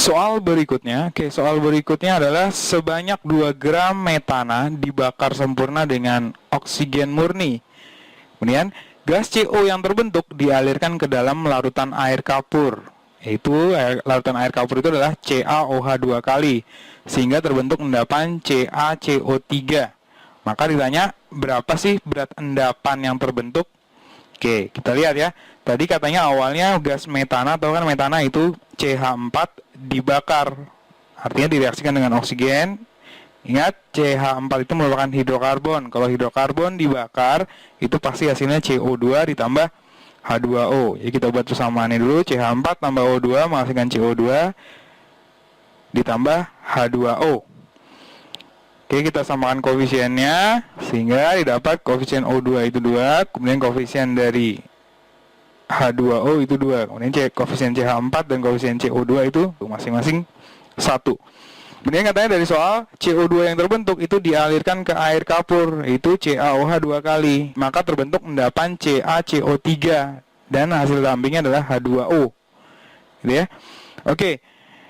Soal berikutnya, soal berikutnya adalah sebanyak 2 gram metana dibakar sempurna dengan oksigen murni. Kemudian, gas CO yang terbentuk dialirkan ke dalam larutan air kapur. Yaitu larutan air kapur itu adalah CaOH2 kali, sehingga terbentuk endapan CaCO3. Maka ditanya, berapa sih berat endapan yang terbentuk? Oke, kita lihat ya. Tadi katanya awalnya gas metana, atau kan metana itu CH4 dibakar. Artinya direaksikan dengan oksigen. Ingat, CH4 itu merupakan hidrokarbon. Kalau hidrokarbon dibakar, itu pasti hasilnya CO2 ditambah H2O. Jadi kita buat persamaannya dulu. CH4 tambah O2 menghasilkan CO2 ditambah H2O. Oke, kita samakan koefisiennya sehingga didapat koefisien O2 itu 2, kemudian koefisien dari H2O itu 2. Kemudian koefisien CH4 dan koefisien CO2 itu masing-masing 1. Kemudian katanya dari soal CO2 yang terbentuk itu dialirkan ke air kapur, itu CaOH2 kali. Maka terbentuk endapan CaCO3 dan hasil lambingnya adalah H2O. Gitu ya. Oke.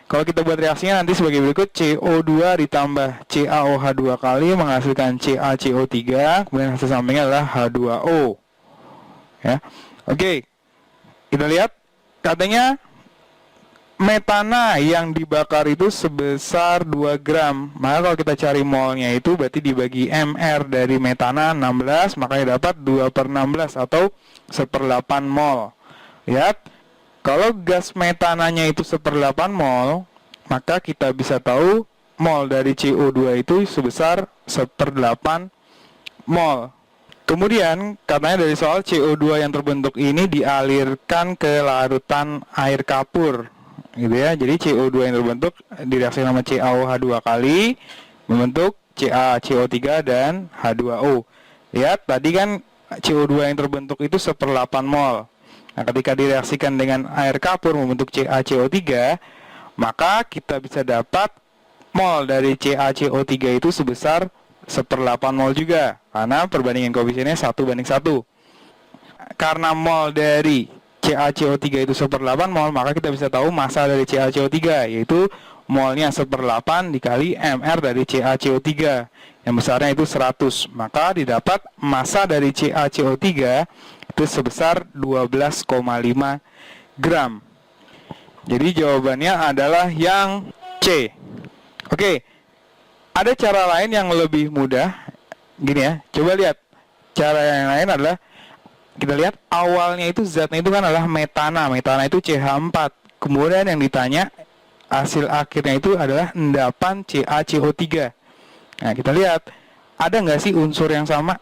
Kalau kita buat reaksinya nanti sebagai berikut, CO2 ditambah CaOH2 kali menghasilkan CaCO3, kemudian hasil sampingnya adalah H2O. Ya. Oke. Kita lihat katanya metana yang dibakar itu sebesar 2 gram. Maka kalau kita cari molnya itu berarti dibagi MR dari metana 16, makanya dapat 2/16 atau 1/8 mol. Lihat. Kalau gas metananya itu 1/8 mol, maka kita bisa tahu mol dari CO2 itu sebesar 1/8 mol. Kemudian, katanya dari soal CO2 yang terbentuk ini dialirkan ke larutan air kapur. Gitu ya. Jadi CO2 yang terbentuk direaksikan sama CaOH2 kali, membentuk CaCO3 dan H2O. Lihat, tadi kan CO2 yang terbentuk itu 1/8 mol. Nah, ketika direaksikan dengan air kapur membentuk CaCO3, maka kita bisa dapat mol dari CaCO3 itu sebesar 1/8 mol juga, karena perbandingan koefisiennya 1:1. Karena mol dari CaCO3 itu 1/8 mol, maka kita bisa tahu massa dari CaCO3, yaitu molnya 1/8 dikali MR dari CaCO3, yang besarnya itu 100. Maka didapat massa dari CaCO3 itu sebesar 12,5 gram. Jadi jawabannya adalah yang C. Oke, ada cara lain yang lebih mudah. Gini ya, coba lihat. Cara yang lain adalah kita lihat awalnya itu zatnya itu kan adalah metana. Metana itu CH4. Kemudian yang ditanya hasil akhirnya itu adalah endapan CaCO3. Nah, kita lihat ada nggak sih unsur yang sama?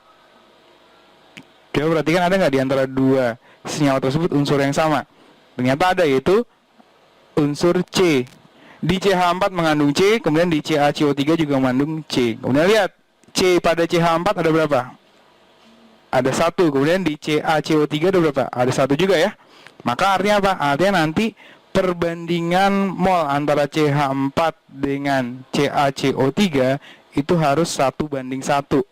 Coba perhatikan, ada nggak di antara dua senyawa tersebut unsur yang sama? Ternyata ada, yaitu unsur C. Di CH4 mengandung C, kemudian di CaCO3 juga mengandung C. Kemudian lihat, C pada CH4 ada berapa? Ada 1. Kemudian di CaCO3 ada berapa? Ada 1 juga ya. Maka artinya apa? Artinya nanti perbandingan mol antara CH4 dengan CaCO3 itu harus 1:1.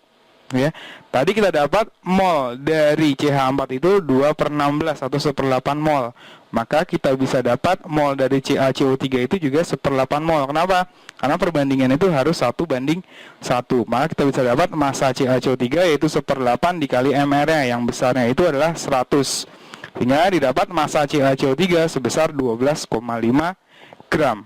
Ya. Tadi kita dapat mol dari CH4 itu 2/16 atau 1/8 mol. Maka kita bisa dapat mol dari CaCO3 itu juga 1/8 mol. Kenapa? Karena perbandingan itu harus 1:1. Maka kita bisa dapat massa CaCO3 yaitu 1/8 dikali MR-nya, yang besarnya itu adalah 100. Sehingga didapat massa CaCO3 sebesar 12,5 gram.